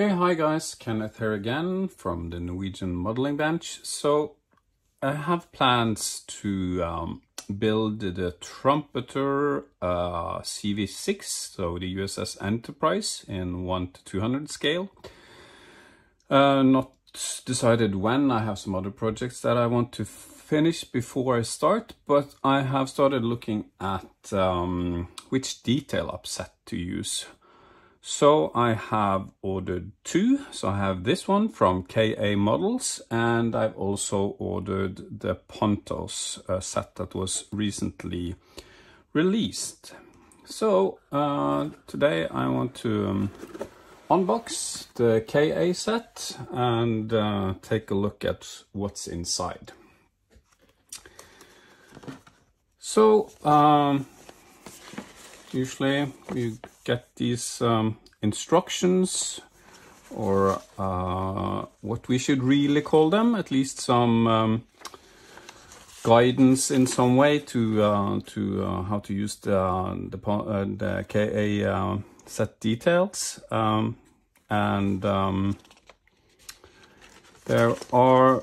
Okay, hi guys, Kenneth here again from the Norwegian Modeling Bench. So I have plans to build the Trumpeter CV-6, so the USS Enterprise in 1 to 200 scale. Not decided when. I have some other projects that I want to finish before I start, but I have started looking at which detail upset to use. So I have ordered two. So I have this one from KA Models, and I've also ordered the Pontos set that was recently released. So today I want to unbox the KA set and take a look at what's inside. So usually you get these instructions, or what we should really call them, at least some guidance in some way to how to use the KA set details, and there are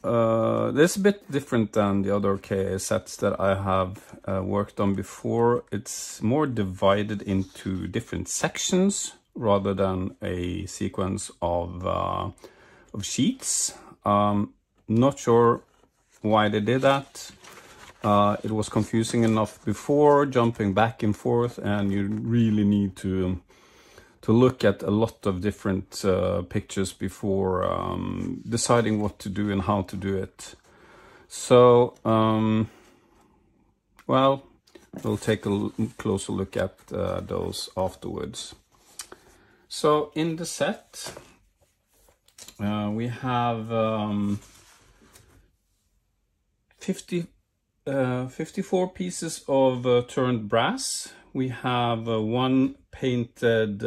this is a bit different than the other KA sets that I have worked on before. It's more divided into different sections rather than a sequence of sheets. Not sure why they did that. It was confusing enough before, jumping back and forth, and you really need to look at a lot of different pictures before deciding what to do and how to do it. So, well, we'll take a closer look at those afterwards. So in the set, we have 54 pieces of turned brass. We have one painted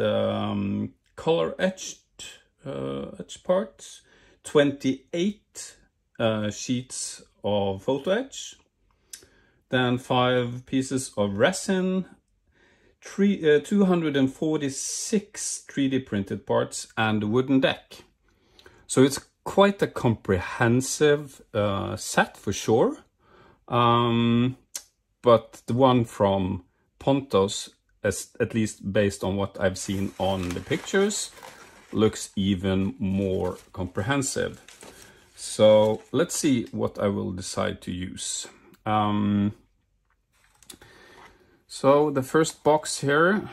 color etched etch parts, 28 sheets of photo etch, then 5 pieces of resin, 246 3D printed parts, and a wooden deck. So it's quite a comprehensive set for sure, but the one from Pontos, at least based on what I've seen on the pictures, looks even more comprehensive. So let's see what I will decide to use. So the first box here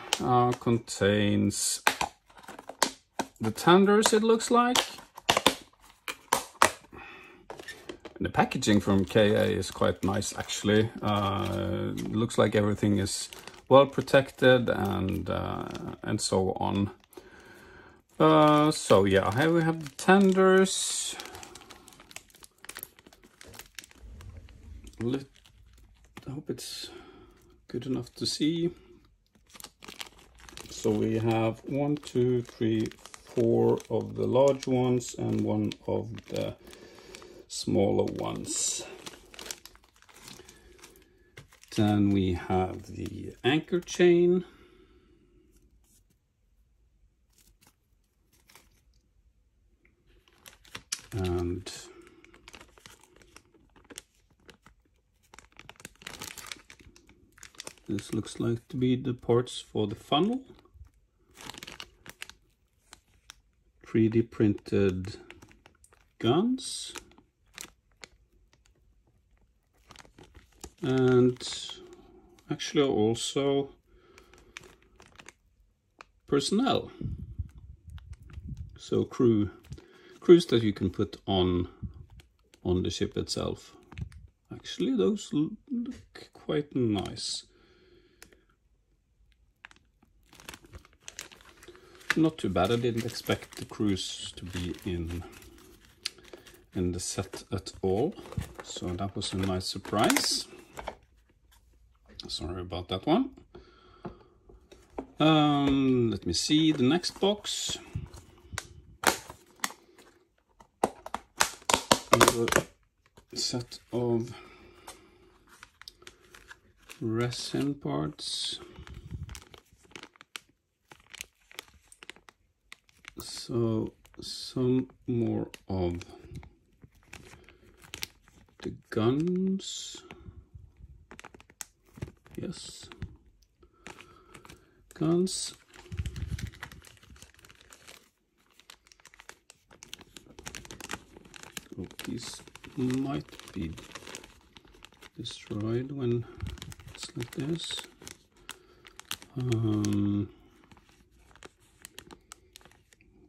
contains the tenders, it looks like. The packaging from KA is quite nice, actually. It looks like everything is well protected and so on. So yeah, here we have the tenders. I hope it's good enough to see. So we have 1, 2, 3, 4 of the large ones and 1 of the smaller ones. Then we have the anchor chain. And this looks like to be the parts for the funnel. 3D printed guns. And actually also personnel. So crews that you can put on the ship itself. Actually, those look quite nice. Not too bad. I didn't expect the crews to be in the set at all, so that was a nice surprise. Sorry about that one. Let me see the next box. A set of resin parts. So some more of the guns. Yes, guns. Oh, these might be destroyed when it's like this.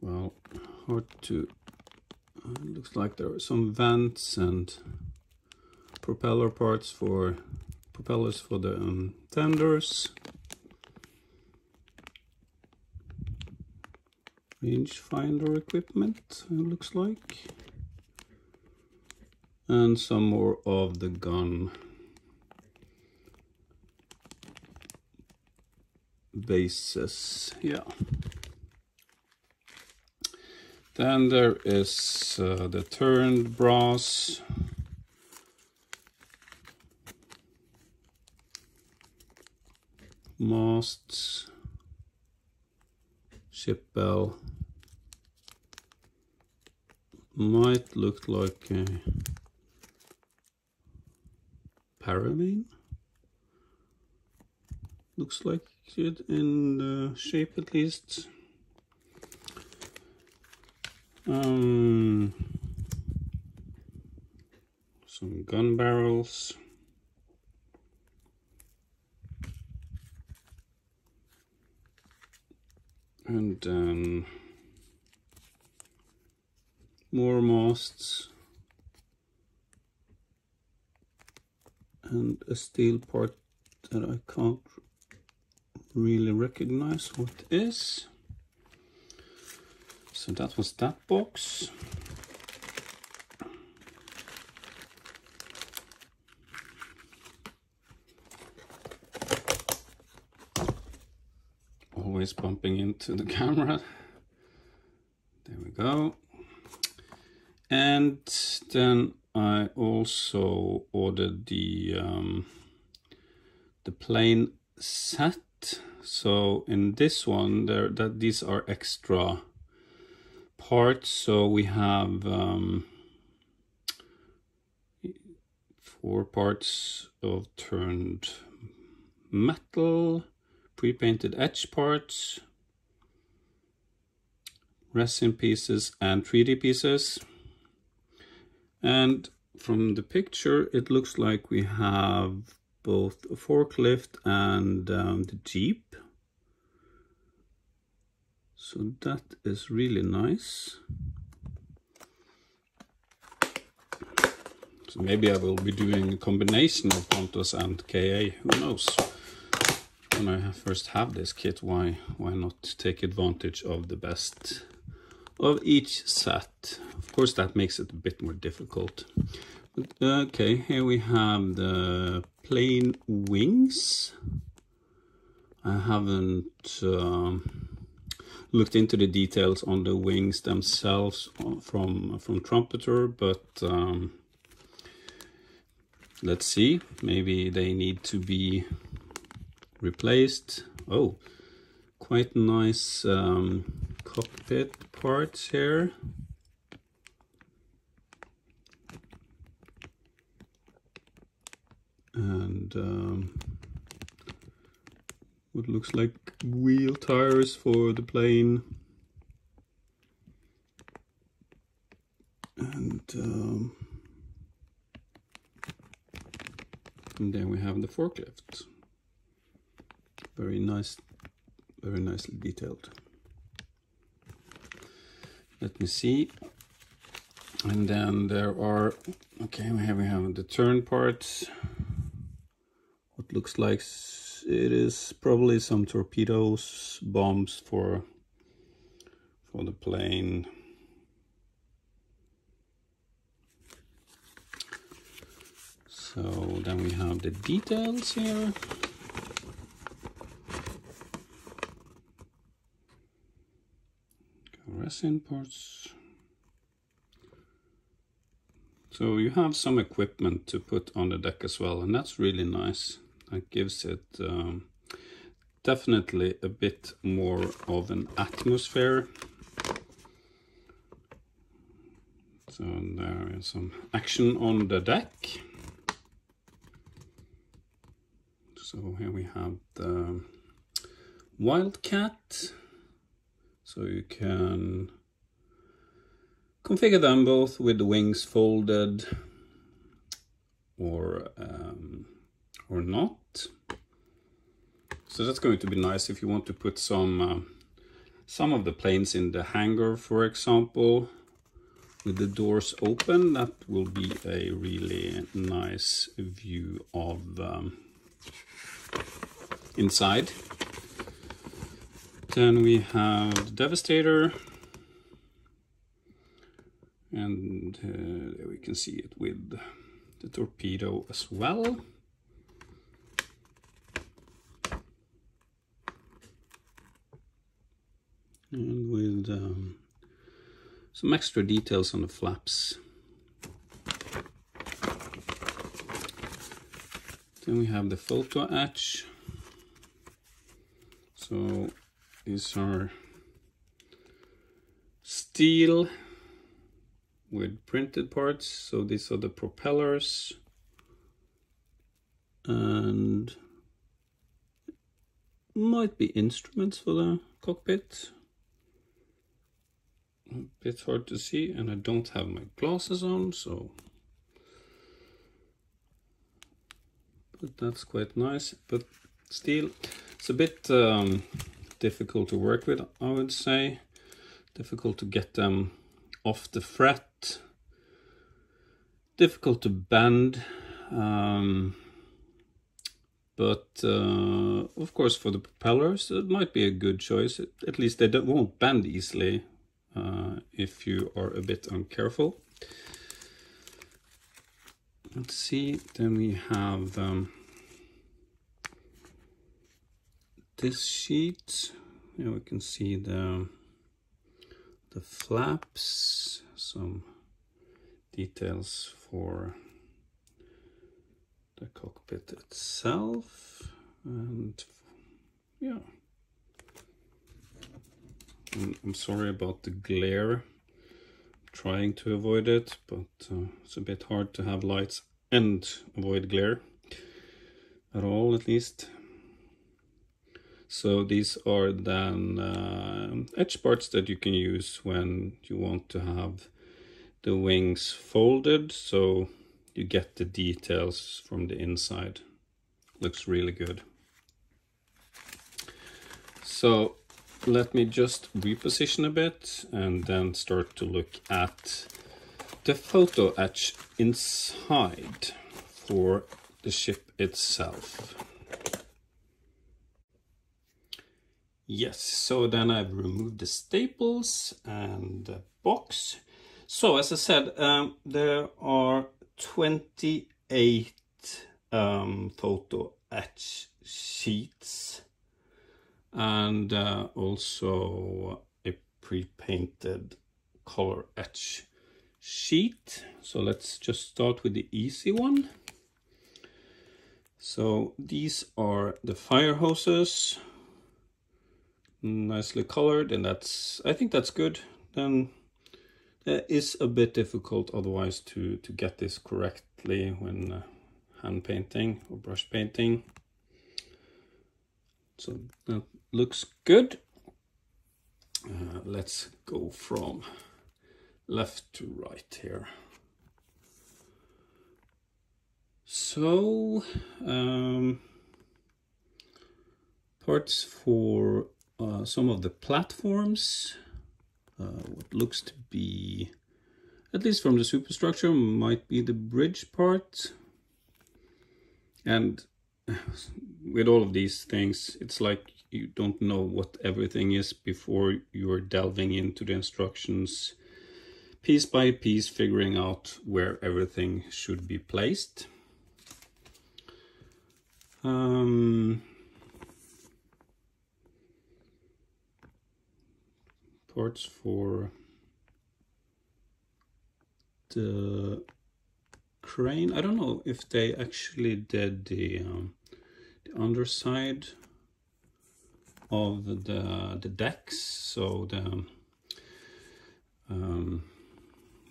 Well, hard to. Looks like there are some vents and propeller parts for propellers for the tenders. Rangefinder equipment, it looks like. And some more of the gun bases, yeah. Then there is the turned brass. Masts. Ship bell. Might look like a paravane. Looks like it in the shape at least. Some gun barrels. And then more masts. And a steel part that I can't really recognize what it is. So that was that box. Always bumping into the camera. There we go. And then I also ordered the plane set. So in this one, these are extra parts. So we have 4 parts of turned metal, pre-painted edge parts, resin pieces, and 3D pieces. And from the picture, it looks like we have both a forklift and the Jeep. So that is really nice. So maybe I will be doing a combination of Pontos and KA, who knows? When I first have this kit, why not take advantage of the best of each set? Of course, that makes it a bit more difficult. But, okay, here we have the plane wings. I haven't looked into the details on the wings themselves from Trumpeter, but let's see. Maybe they need to be replaced. Oh, quite nice cockpit parts here. And what looks like wheel tires for the plane. And then we have the forklift. Very nice, very nicely detailed. Let me see. And then there are, okay, here we have the turn parts. What looks like it is probably some torpedoes, bombs for the plane. So then we have the details here. Resin parts. So you have some equipment to put on the deck as well, and that's really nice. That gives it definitely a bit more of an atmosphere. So there is some action on the deck. So here we have the Wildcat. So you can configure them both with the wings folded or not. So that's going to be nice if you want to put some of the planes in the hangar, for example, with the doors open. That will be a really nice view of inside. Then we have the Devastator, and there we can see it with the torpedo as well. And with some extra details on the flaps. Then we have the photo etch. So these are steel with printed parts. So these are the propellers. And might be instruments for the cockpit. A bit hard to see, and I don't have my glasses on, so but that's quite nice. But still, it's a bit difficult to work with, I would say. Difficult to get them off the fret, difficult to bend, but of course for the propellers it might be a good choice. At least they won't bend easily if you are a bit uncareful. Let's see, then we have this sheet. Here we can see the flaps, some details for the cockpit itself, and yeah. I'm sorry about the glare, trying to avoid it, but it's a bit hard to have lights and avoid glare at all, at least. So these are then edge parts that you can use when you want to have the wings folded, so you get the details from the inside. Looks really good. So let me just reposition a bit and then start to look at the photo etch inside for the ship itself. Yes, so then I've removed the staples and the box. So as I said, there are 28 photo etch sheets, and also a pre-painted color etch sheet. So let's just start with the easy one. So these are the fire hoses, nicely colored, and I think that's good. Then it is a bit difficult otherwise to get this correctly when hand painting or brush painting. So that looks good. Let's go from left to right here. So parts for some of the platforms, what looks to be, at least from the superstructure, might be the bridge part. And with all of these things, it's like you don't know what everything is before you're delving into the instructions piece by piece, figuring out where everything should be placed. Parts for the crane. I don't know if they actually did the underside of the decks, so the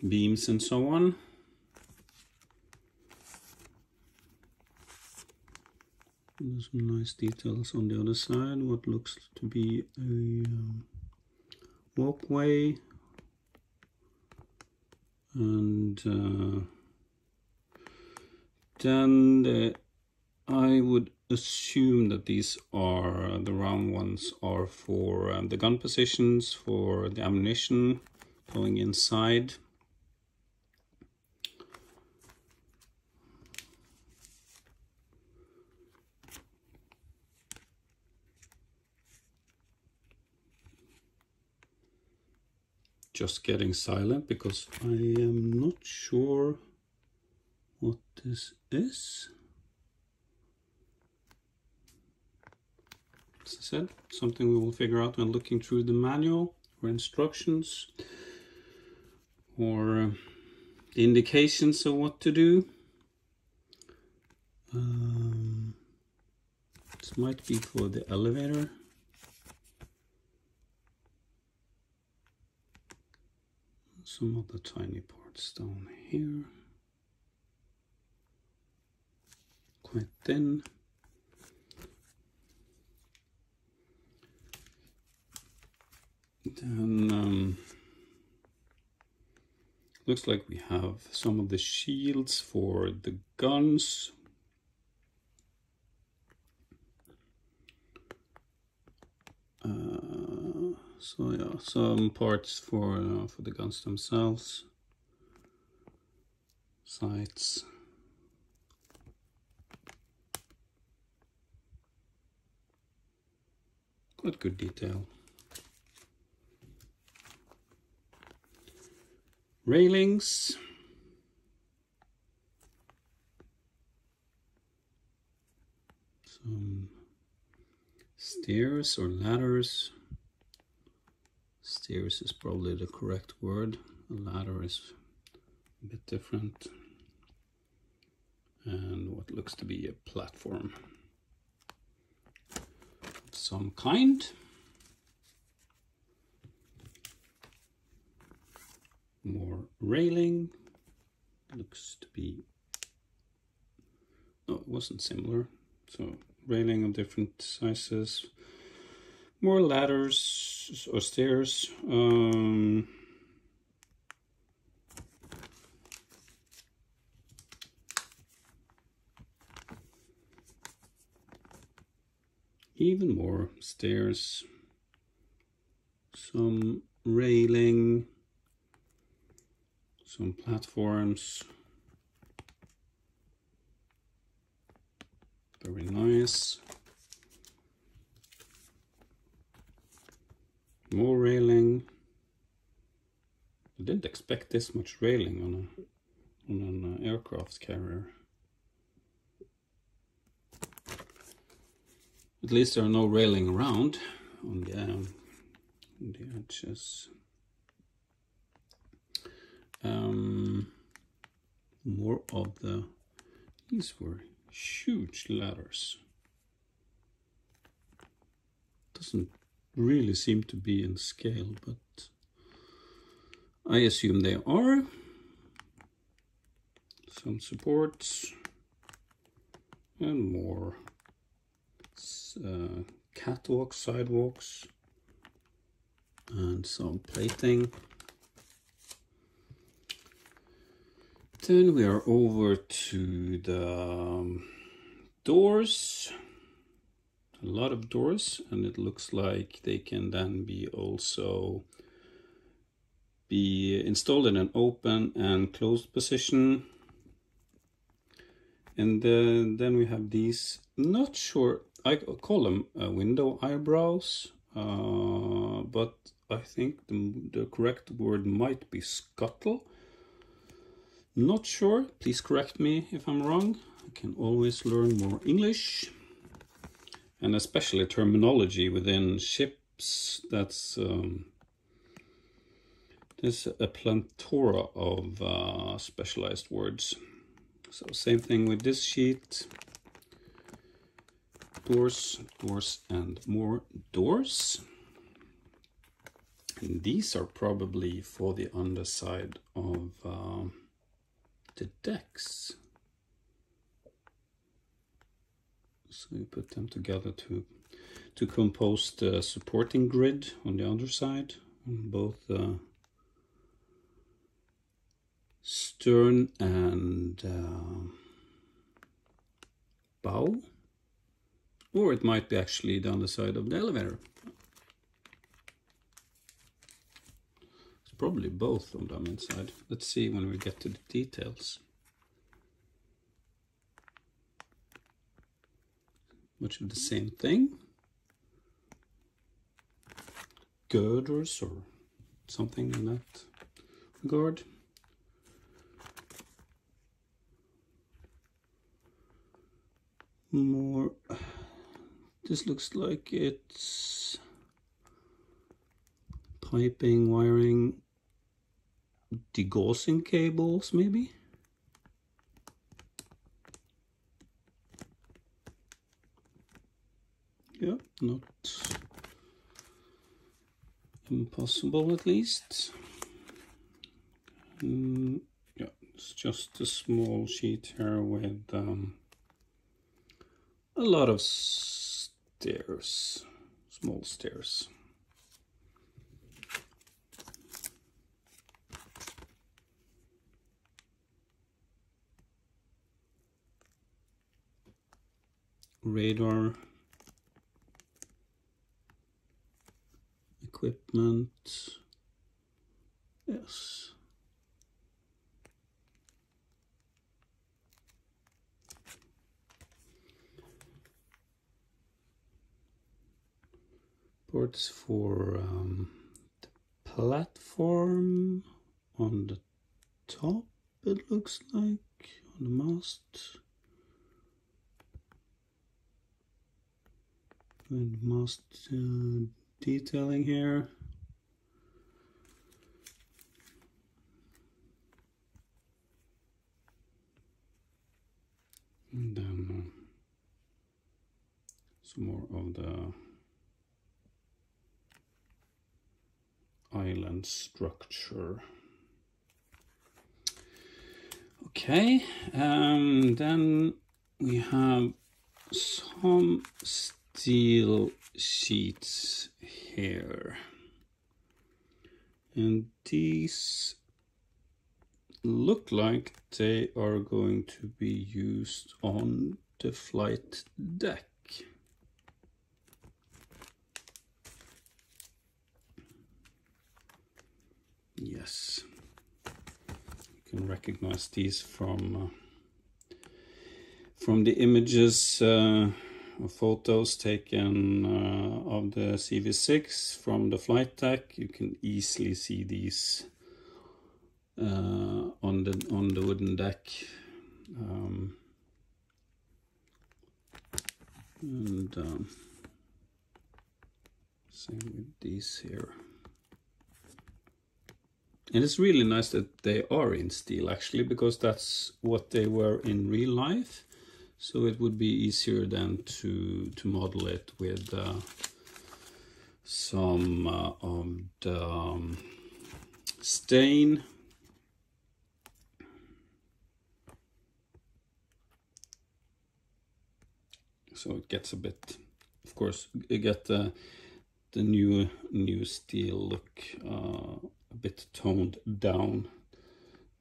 beams and so on. There's some nice details on the other side. What looks to be a walkway, and then I would assume that these are the round ones are for the gun positions, for the ammunition going inside. Just getting silent because I am not sure what this is. As I said, something we will figure out when looking through the manual or instructions or the indications of what to do. This might be for the elevator. Some of the tiny parts down here, quite thin. Then looks like we have some of the shields for the guns. So yeah, some parts for the guns themselves, sights. Quite good detail. Railings. Some stairs or ladders. Stairs is probably the correct word. A ladder is a bit different. And what looks to be a platform of some kind. More railing. Looks to be... no, it wasn't similar. So railing of different sizes. More ladders or stairs. Even more stairs. Some railing. Some platforms. Very nice. More railing. I didn't expect this much railing on an aircraft carrier. At least there are no railing around on the edges. More of the... these were huge ladders. Doesn't really seem to be in scale, but I assume they are. Some supports and more catwalks, sidewalks, and some plating. Then we are over to the doors. A lot of doors, and it looks like they can then be also be installed in an open and closed position. And then we have these, not sure, I call them window eyebrows, but I think the correct word might be scuttle. Not sure, please correct me if I'm wrong. I can always learn more English. And especially terminology within ships. That's there's a plethora of specialized words. So same thing with this sheet. Doors, doors, and more doors. And these are probably for the underside of the decks. So you put them together to compose the supporting grid on the other side, on both stern and bow. Or it might be actually the underside of the elevator. It's probably both on them inside. Let's see when we get to the details. Much of the same thing. Girders or something in that regard. More. This looks like it's piping, wiring, degaussing cables maybe. Yeah, not impossible at least. Yeah, it's just a small sheet here with a lot of stairs, small stairs. Radar. Equipment. Yes. Ports for the platform on the top, it looks like, on the mast. And mast detailing here. And then some more of the island structure. Okay, then we have some steel sheets here, and these look like they are going to be used on the flight deck. Yes, you can recognize these from the images or photos taken of the CV-6 from the flight deck. You can easily see these on the wooden deck, and same with these here. And it's really nice that they are in steel, actually, because that's what they were in real life. So it would be easier then to model it with some of the stain. So it gets a bit, of course, you get the new steel look a bit toned down,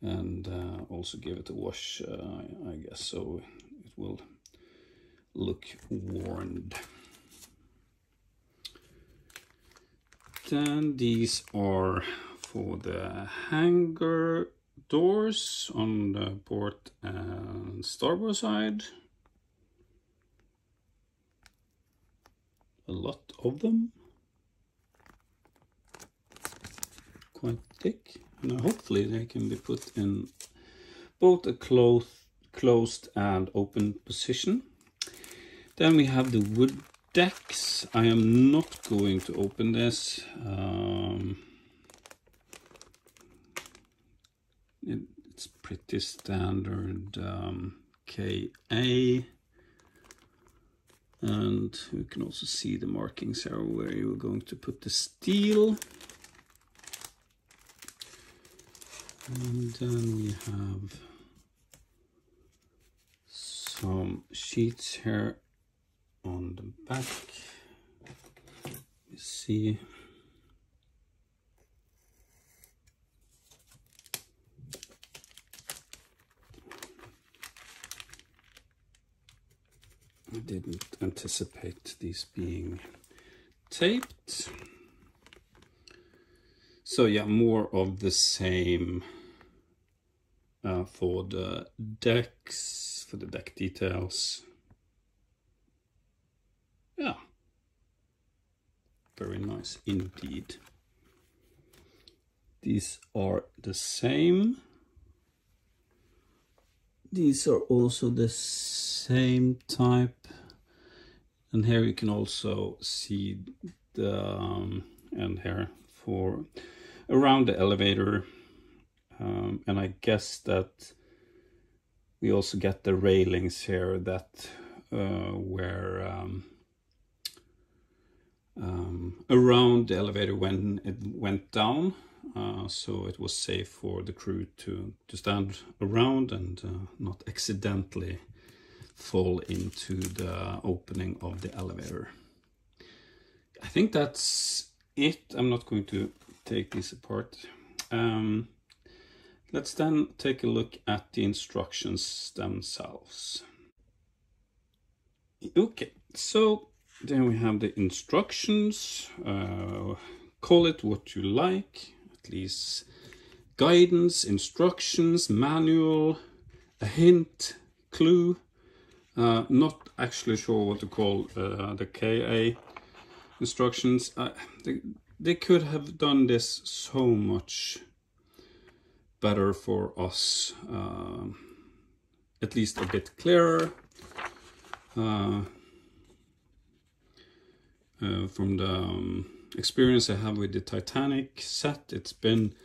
and also give it a wash, I guess, so it will look worn. Then these are for the hangar doors on the port and starboard side. A lot of them. Quite thick, and hopefully they can be put in both a closed and open position. Then we have the wood decks. I am not going to open this. It's pretty standard KA, and you can also see the markings here where you're going to put the steel. And then we have some sheets here on the back. You see. I didn't anticipate these being taped. So yeah, more of the same for the decks, for the deck details. Yeah, very nice indeed. These are the same. These are also the same type. And here you can also see the and here for around the elevator. And I guess that we also get the railings here that were around the elevator when it went down. So it was safe for the crew to stand around and not accidentally fall into the opening of the elevator. I think that's it. I'm not going to take this apart. Let's then take a look at the instructions themselves. Okay, so then we have the instructions. Call it what you like, at least guidance, instructions, manual, a hint, clue. Not actually sure what to call the KA instructions. They could have done this so much better for us, at least a bit clearer. From the experience I have with the Titanic set, it's been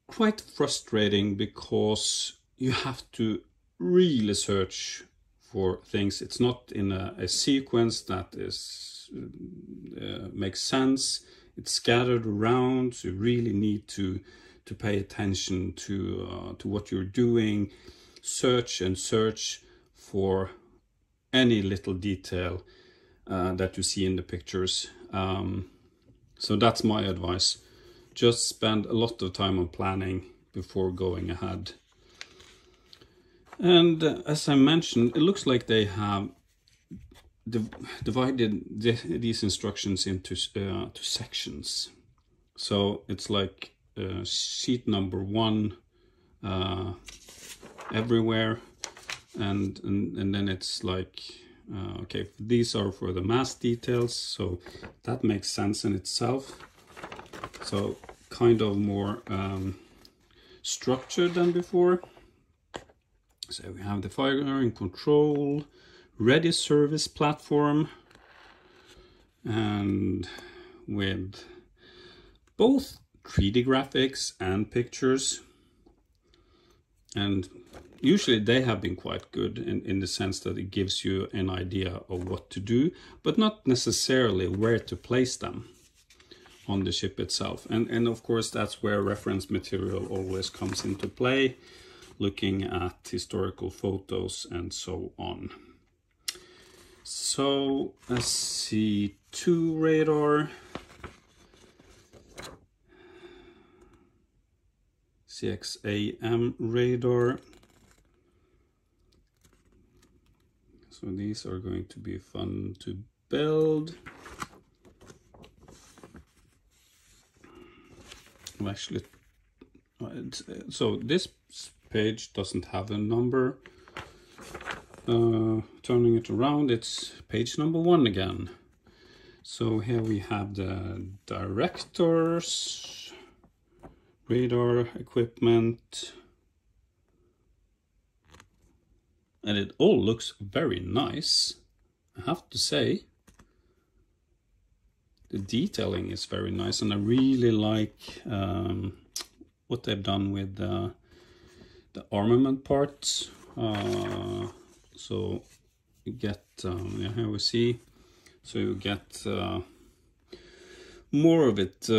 quite frustrating because you have to really search for things. It's not in a sequence that is makes sense. It's scattered around, so you really need to pay attention to what you're doing. Search and search for any little detail that you see in the pictures. So that's my advice. Just spend a lot of time on planning before going ahead. And as I mentioned, it looks like they have divided these instructions into to sections. So it's like sheet number 1 everywhere, and then it's like okay, these are for the mast details, so that makes sense in itself. So kind of more structured than before. So we have the firing control, ready service platform, and with both 3D graphics and pictures. And usually they have been quite good in the sense that it gives you an idea of what to do, but not necessarily where to place them on the ship itself. And of course that's where reference material always comes into play, looking at historical photos and so on. So let's see, 2 radar, CXAM radar. So these are going to be fun to build. Actually, so this page doesn't have a number. Turning it around, it's page number 1 again. So here we have the directors, radar equipment, and it all looks very nice, I have to say. The detailing is very nice, and I really like what they've done with the armament parts. So you get, yeah, here we see, so you get more of it,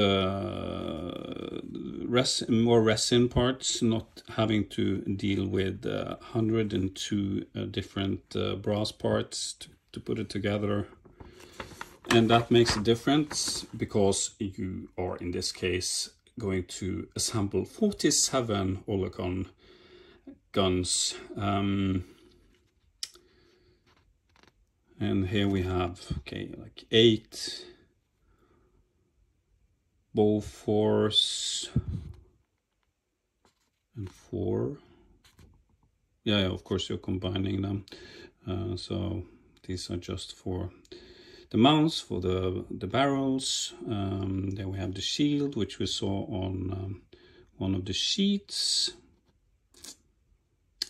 more resin parts, not having to deal with 102 different brass parts to put it together. And that makes a difference because you are, in this case, going to assemble 47 Olicon guns. And here we have, okay, like 8 Bofors and 4. Yeah, of course you're combining them. So these are just for the mounts, for the barrels. Then we have the shield, which we saw on one of the sheets.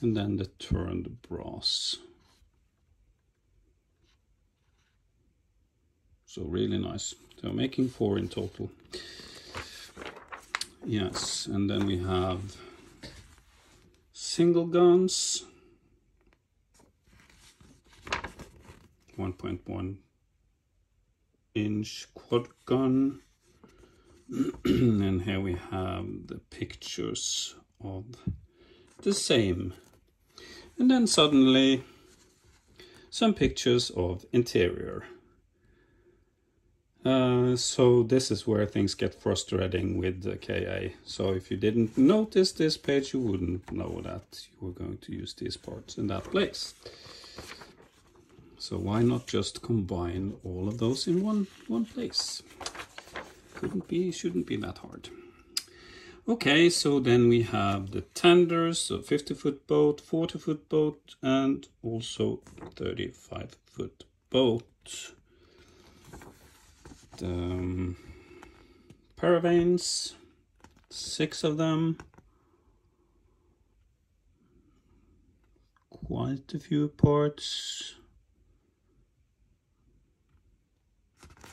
And then the turned brass. So really nice. So making 4 in total. Yes, and then we have single guns. 1.1 inch quad gun. And here we have the pictures of the same. And then suddenly some pictures of interior. So this is where things get frustrating with the KA. So if you didn't notice this page, you wouldn't know that you were going to use these parts in that place. So why not just combine all of those in one place? Shouldn't be that hard. Okay, so then we have the tenders, so 50-foot boat, 40-foot boat, and also 35-foot boat. The paravanes, 6 of them. Quite a few parts.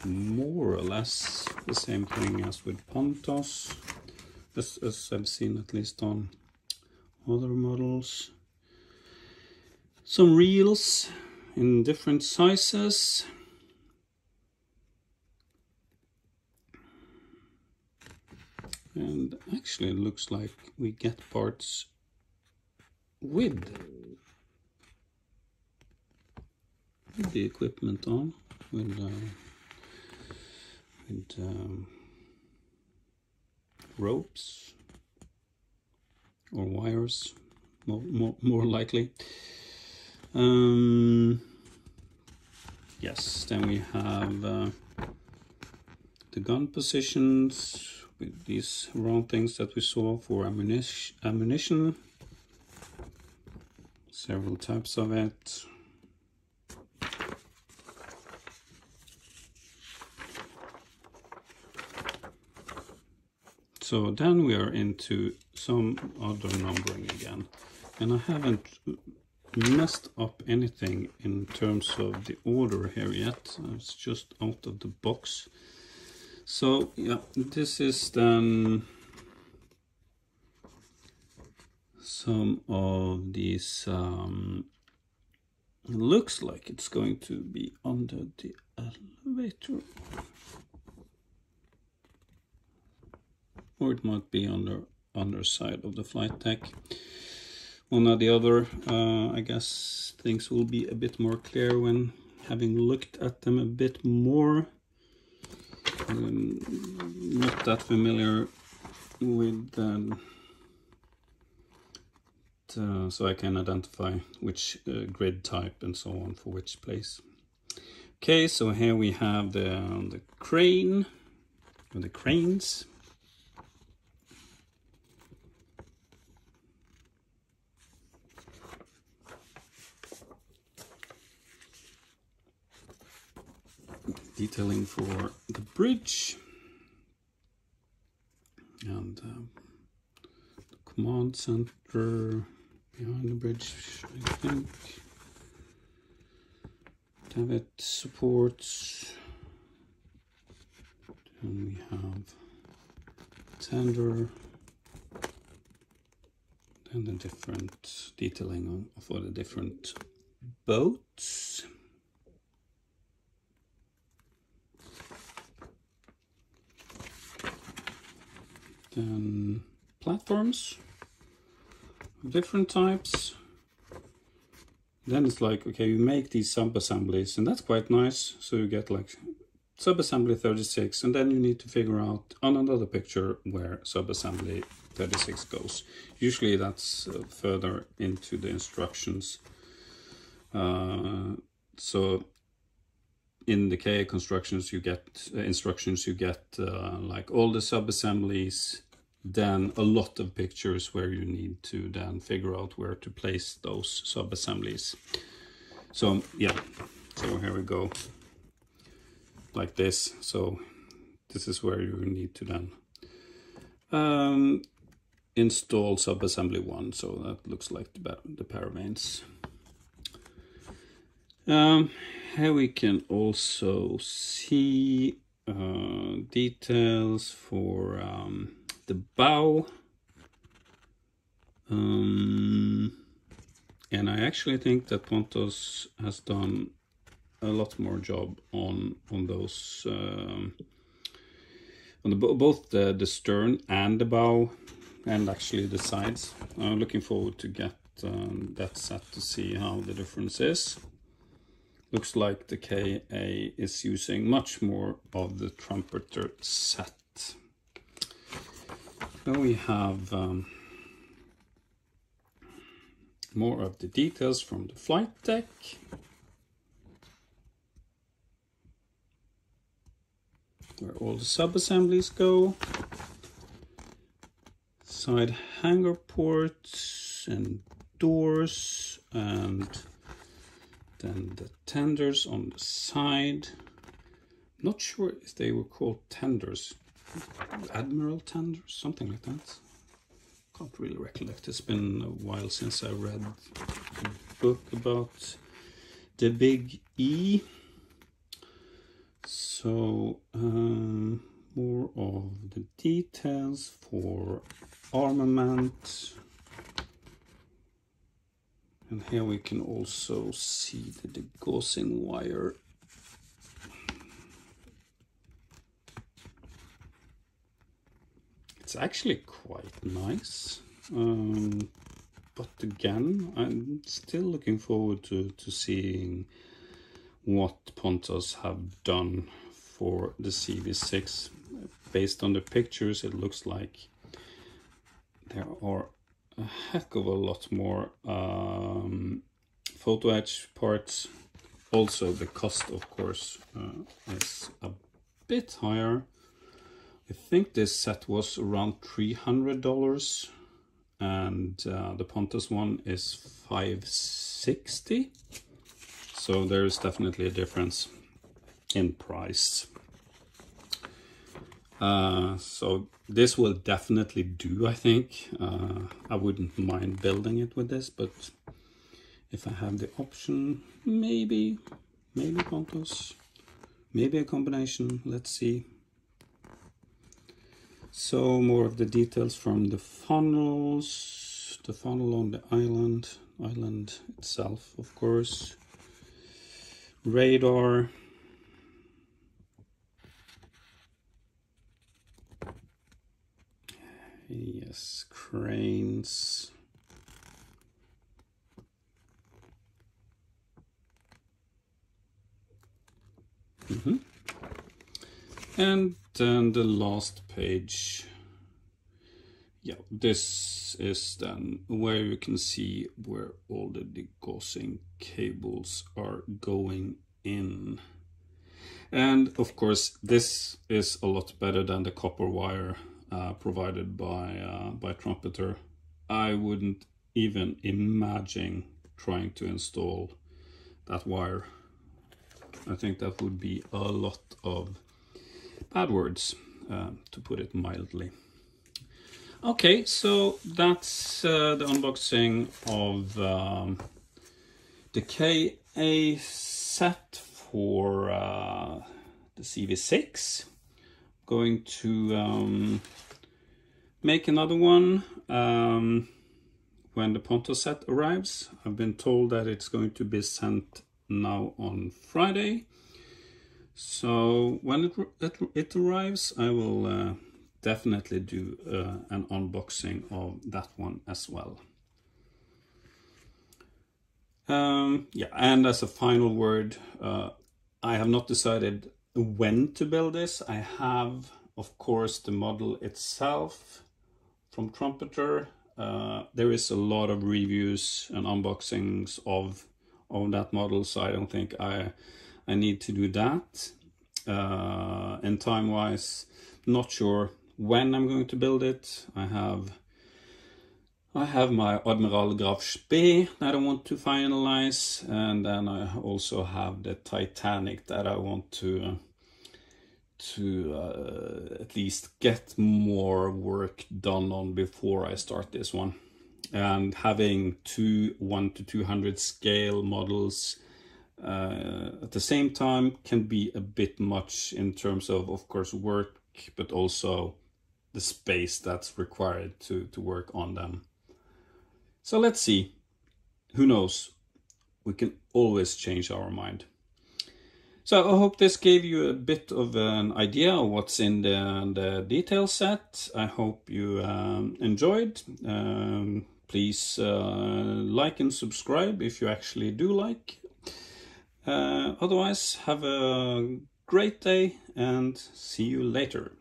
More or less the same thing as with Pontos, as I've seen at least on other models. Some reels in different sizes. And actually it looks like we get parts with the equipment on, with ropes or wires, more likely. Yes, then we have the gun positions with these round things that we saw for ammunition. Several types of it. So then we are into some other numbering again, and I haven't messed up anything in terms of the order here yet. It's just out of the box. So yeah, this is then some of these. It looks like it's going to be under the elevator, or it might be on the underside of the flight deck. One or the other. I guess things will be a bit more clear when having looked at them a bit more. I'm not that familiar with so I can identify which grid type and so on for which place. Okay, so here we have the crane, or the cranes. Detailing for the bridge and the command center behind the bridge, I think. Davit supports. Then we have tender. Then the different detailing for the different boats. Then platforms of different types. Then it's like, okay, you make these sub-assemblies, and that's quite nice. So you get like sub-assembly 36, and then you need to figure out on another picture where sub-assembly 36 goes. Usually that's further into the instructions. So in the KA constructions you get instructions, you get like all the sub-assemblies, then a lot of pictures where you need to then figure out where to place those sub-assemblies. So yeah, so here we go, like this. So this is where you need to then install sub-assembly 1. So that looks like the paravanes. Here we can also see details for the bow. And I actually think that Pontos has done a lot more job on those, on both the stern and the bow, and actually the sides. I'm looking forward to get that set to see how the difference is. Looks like the KA is using much more of the Trumpeter set. Then we have more of the details from the flight deck. Where all the sub-assemblies go. Side hangar ports and doors, and then the tenders on the side. Not sure if they were called tenders. Admiral tenders, something like that. Can't really recollect. It's been a while since I read a book about the Big E. So more of the details for armament. And here we can also see the degaussing wire. It's actually quite nice. But again, I'm still looking forward to seeing what Pontos have done for the CV-6. Based on the pictures, it looks like there are a heck of a lot more photo etch parts. Also the cost, of course, is a bit higher. I think this set was around $300, and the Pontos one is $560. So there's definitely a difference in price. So this will definitely do, I think. I wouldn't mind building it with this, but if I have the option, maybe Pontos, maybe a combination, let's see. So more of the details from the funnels, the funnel on the island itself, of course, radar, yes, cranes, and then the last page. Yeah, this is then where you can see where all the degaussing cables are going in. And of course, this is a lot better than the copper wire provided by Trumpeter. I wouldn't even imagine trying to install that wire. I think that would be a lot of bad words, to put it mildly. Okay, so that's the unboxing of the KA set for the CV-6. Going to make another one when the Pontos set arrives. I've been told that it's going to be sent now on Friday. So when it arrives, I will definitely do an unboxing of that one as well. Yeah, and as a final word, I have not decided when to build this. I have, of course, the model itself from Trumpeter. There is a lot of reviews and unboxings of that model, so I don't think I need to do that. And time-wise, not sure when I'm going to build it. I have my Admiral Graf Spee that I want to finalize, and then I also have the Titanic that I want to at least get more work done on before I start this one. And having two 1:200 scale models at the same time can be a bit much in terms of course, work, but also the space that's required to work on them. So let's see. Who knows? We can always change our mind. So I hope this gave you a bit of an idea of what's in the detail set. I hope you enjoyed. Please like and subscribe if you actually do like. Otherwise, have a great day and see you later.